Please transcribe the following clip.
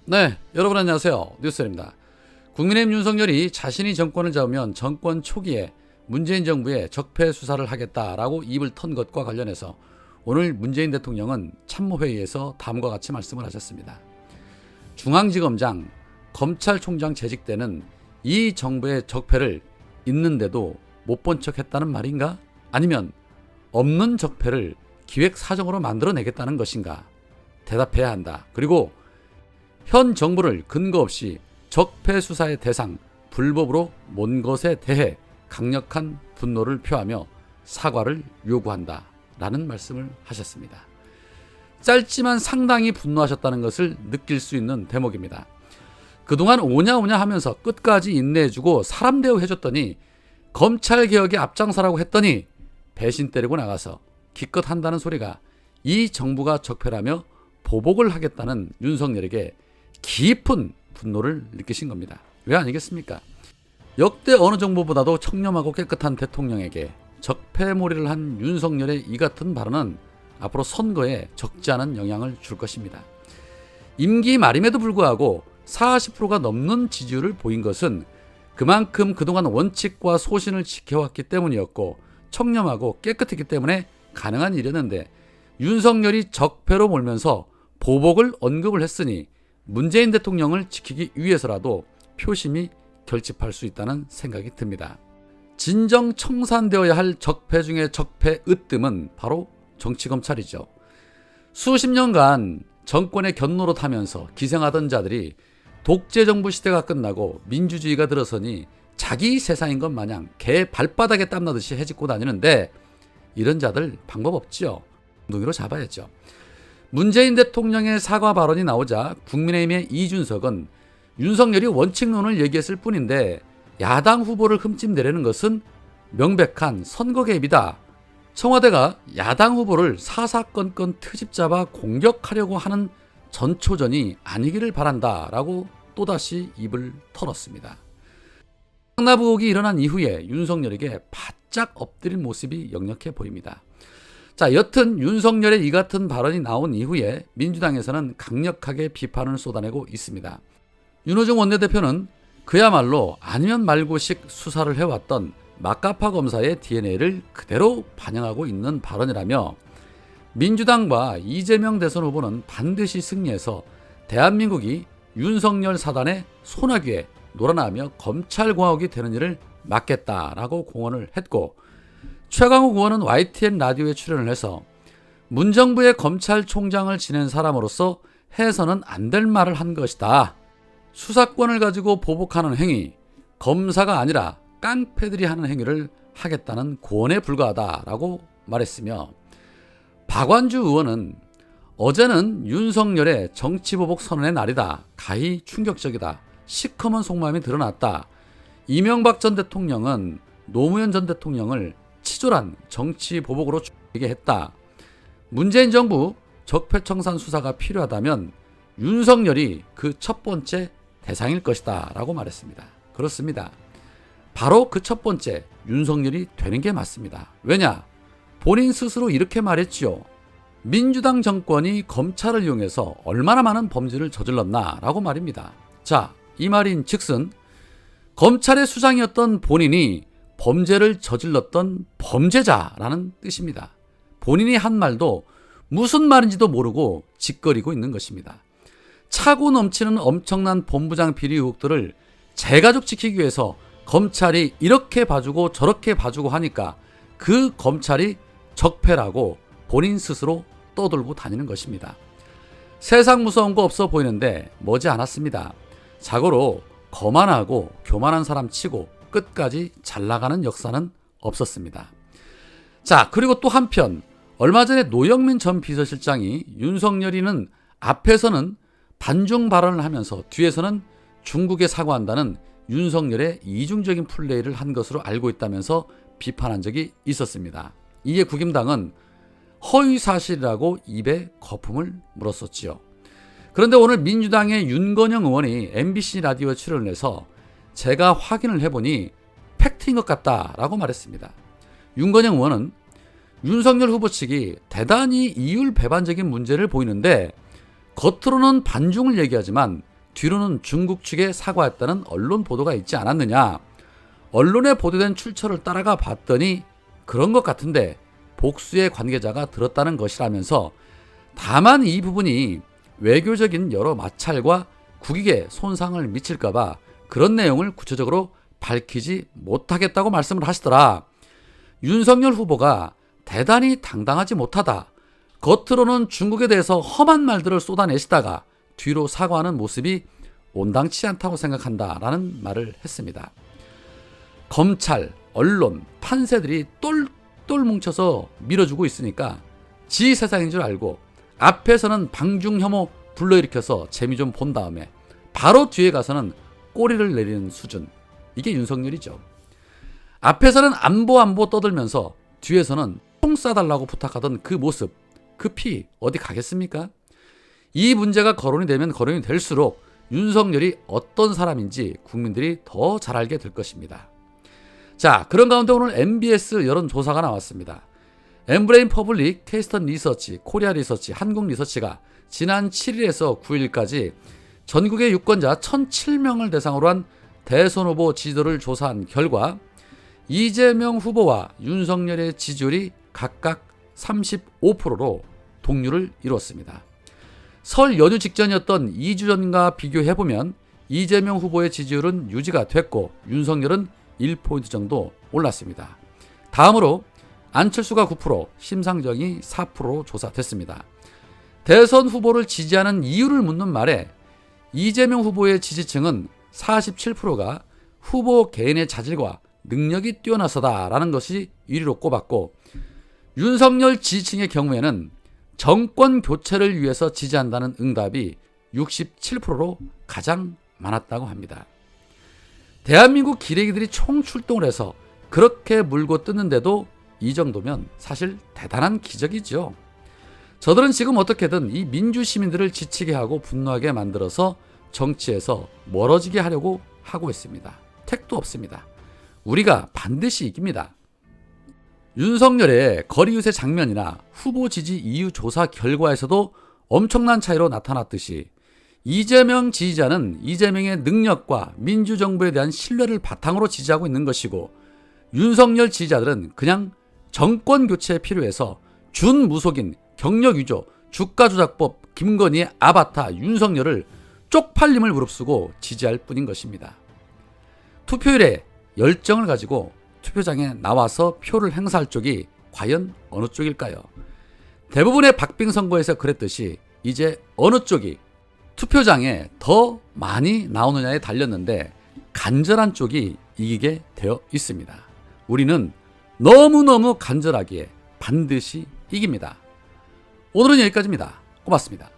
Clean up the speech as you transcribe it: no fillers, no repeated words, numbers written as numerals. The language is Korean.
네, 여러분 안녕하세요. 뉴스입니다. 국민의힘 윤석열이 자신이 정권을 잡으면 정권 초기에 문재인 정부의 적폐 수사를 하겠다라고 입을 턴 것과 관련해서 오늘 문재인 대통령은 참모회의에서 다음과 같이 말씀을 하셨습니다. 중앙지검장, 검찰총장 재직 때는 이 정부의 적폐를 있는데도 못 본 척 했다는 말인가? 아니면 없는 적폐를 기획사정으로 만들어내겠다는 것인가? 대답해야 한다. 그리고 현 정부를 근거 없이 적폐 수사의 대상, 불법으로 몬 것에 대해 강력한 분노를 표하며 사과를 요구한다 라는 말씀을 하셨습니다. 짧지만 상당히 분노하셨다는 것을 느낄 수 있는 대목입니다. 그동안 오냐오냐 하면서 끝까지 인내해주고 사람 대우해줬더니 검찰개혁에 앞장서라고 했더니 배신 때리고 나가서 기껏 한다는 소리가 이 정부가 적폐라며 보복을 하겠다는 윤석열에게 깊은 분노를 느끼신 겁니다. 왜 아니겠습니까? 역대 어느 정부보다도 청렴하고 깨끗한 대통령에게 적폐몰이를 한 윤석열의 이 같은 발언은 앞으로 선거에 적지 않은 영향을 줄 것입니다. 임기 말임에도 불구하고 40%가 넘는 지지율을 보인 것은 그만큼 그동안 원칙과 소신을 지켜왔기 때문이었고 청렴하고 깨끗했기 때문에 가능한 일이었는데 윤석열이 적폐로 몰면서 보복을 언급을 했으니 문재인 대통령을 지키기 위해서라도 표심이 결집할 수 있다는 생각이 듭니다. 진정 청산되어야 할 적폐 중에 적폐 으뜸은 바로 정치검찰이죠. 수십 년간 정권의 견노로 타면서 기생하던 자들이 독재정부 시대가 끝나고 민주주의가 들어서니 자기 세상인 것 마냥 개 발바닥에 땀나듯이 해집고 다니는데 이런 자들 방법 없지요. 둥이로 잡아야죠. 문재인 대통령의 사과 발언이 나오자 국민의힘의 이준석은 윤석열이 원칙론을 얘기했을 뿐인데 야당 후보를 흠집내려는 것은 명백한 선거 개입이다. 청와대가 야당 후보를 사사건건 트집 잡아 공격하려고 하는 전초전이 아니기를 바란다라고 또다시 입을 털었습니다. 상납 의혹이 일어난 이후에 윤석열에게 바짝 엎드린 모습이 역력해 보입니다. 자, 여튼 윤석열의 이 같은 발언이 나온 이후에 민주당에서는 강력하게 비판을 쏟아내고 있습니다. 윤호중 원내대표는 그야말로 아니면 말고식 수사를 해왔던 막가파 검사의 DNA를 그대로 반영하고 있는 발언이라며 민주당과 이재명 대선 후보는 반드시 승리해서 대한민국이 윤석열 사단의 소나기에 놀아나며 검찰공화국이 되는 일을 막겠다라고 공언을 했고 최강욱 의원은 YTN 라디오에 출연을 해서 문정부의 검찰총장을 지낸 사람으로서 해서는 안 될 말을 한 것이다. 수사권을 가지고 보복하는 행위, 검사가 아니라 깡패들이 하는 행위를 하겠다는 고언에 불과하다라고 말했으며 박완주 의원은 어제는 윤석열의 정치보복 선언의 날이다. 가히 충격적이다. 시커먼 속마음이 드러났다. 이명박 전 대통령은 노무현 전 대통령을 치졸한 정치 보복으로 죽이게 했다. 문재인 정부 적폐청산 수사가 필요하다면 윤석열이 그 첫 번째 대상일 것이다 라고 말했습니다. 그렇습니다. 바로 그 첫 번째 윤석열이 되는 게 맞습니다. 왜냐? 본인 스스로 이렇게 말했지요. 민주당 정권이 검찰을 이용해서 얼마나 많은 범죄를 저질렀나 라고 말입니다. 자, 이 말인 즉슨 검찰의 수장이었던 본인이 범죄를 저질렀던 범죄자라는 뜻입니다. 본인이 한 말도 무슨 말인지도 모르고 짓거리고 있는 것입니다. 차고 넘치는 엄청난 본부장 비리 의혹들을 제가족 지키기 위해서 검찰이 이렇게 봐주고 저렇게 봐주고 하니까 그 검찰이 적폐라고 본인 스스로 떠들고 다니는 것입니다. 세상 무서운 거 없어 보이는데 머지 않았습니다. 자고로 거만하고 교만한 사람 치고 끝까지 잘 나가는 역사는 없었습니다. 자, 그리고 또 한편 얼마 전에 노영민 전 비서실장이 윤석열이는 앞에서는 반중 발언을 하면서 뒤에서는 중국에 사과한다는 윤석열의 이중적인 플레이를 한 것으로 알고 있다면서 비판한 적이 있었습니다. 이에 국힘당은 허위사실이라고 입에 거품을 물었었지요. 그런데 오늘 민주당의 윤건영 의원이 MBC 라디오에 출연을 해서 제가 확인을 해보니 팩트인 것 같다라고 말했습니다. 윤건영 의원은 윤석열 후보 측이 대단히 이율배반적인 문제를 보이는데 겉으로는 반중을 얘기하지만 뒤로는 중국 측에 사과했다는 언론 보도가 있지 않았느냐. 언론에 보도된 출처를 따라가 봤더니 그런 것 같은데 복수의 관계자가 들었다는 것이라면서, 다만 이 부분이 외교적인 여러 마찰과 국익에 손상을 미칠까봐 그런 내용을 구체적으로 밝히지 못하겠다고 말씀을 하시더라. 윤석열 후보가 대단히 당당하지 못하다, 겉으로는 중국에 대해서 험한 말들을 쏟아내시다가 뒤로 사과하는 모습이 온당치 않다고 생각한다라는 말을 했습니다. 검찰, 언론, 판세들이 똘똘 뭉쳐서 밀어주고 있으니까 지 세상인 줄 알고 앞에서는 방중 혐오 불러일으켜서 재미 좀 본 다음에 바로 뒤에 가서는 꼬리를 내리는 수준, 이게 윤석열이죠. 앞에서는 안보 떠들면서 뒤에서는 총 쏴달라고 부탁하던 그 모습, 그 피 어디 가겠습니까? 이 문제가 거론이 되면 거론이 될수록 윤석열이 어떤 사람인지 국민들이 더 잘 알게 될 것입니다. 자, 그런 가운데 오늘 MBS 여론조사가 나왔습니다. 엠브레인 퍼블릭, 케이스턴 리서치, 코리아 리서치, 한국 리서치가 지난 7일에서 9일까지 전국의 유권자 1,007명을 대상으로 한 대선 후보 지지도를 조사한 결과 이재명 후보와 윤석열의 지지율이 각각 35%로 동률을 이루었습니다. 설 연휴 직전이었던 2주 전과 비교해보면 이재명 후보의 지지율은 유지가 됐고 윤석열은 1포인트 정도 올랐습니다. 다음으로 안철수가 9%, 심상정이 4%로 조사됐습니다. 대선 후보를 지지하는 이유를 묻는 말에 이재명 후보의 지지층은 47%가 후보 개인의 자질과 능력이 뛰어나서다라는 것이 1위로 꼽았고, 윤석열 지지층의 경우에는 정권 교체를 위해서 지지한다는 응답이 67%로 가장 많았다고 합니다. 대한민국 기레기들이 총출동을 해서 그렇게 물고 뜯는데도 이 정도면 사실 대단한 기적이죠. 저들은 지금 어떻게든 이 민주시민들을 지치게 하고 분노하게 만들어서 정치에서 멀어지게 하려고 하고 있습니다. 택도 없습니다. 우리가 반드시 이깁니다. 윤석열의 거리 유세 장면이나 후보 지지 이유 조사 결과에서도 엄청난 차이로 나타났듯이 이재명 지지자는 이재명의 능력과 민주정부에 대한 신뢰를 바탕으로 지지하고 있는 것이고, 윤석열 지지자들은 그냥 정권 교체에 필요해서 준무속인, 경력위조, 주가조작법, 김건희의 아바타 윤석열을 쪽팔림을 무릅쓰고 지지할 뿐인 것입니다. 투표율에 열정을 가지고 투표장에 나와서 표를 행사할 쪽이 과연 어느 쪽일까요? 대부분의 박빙 선거에서 그랬듯이 이제 어느 쪽이 투표장에 더 많이 나오느냐에 달렸는데 간절한 쪽이 이기게 되어 있습니다. 우리는 너무너무 간절하기에 반드시 이깁니다. 오늘은 여기까지입니다. 고맙습니다.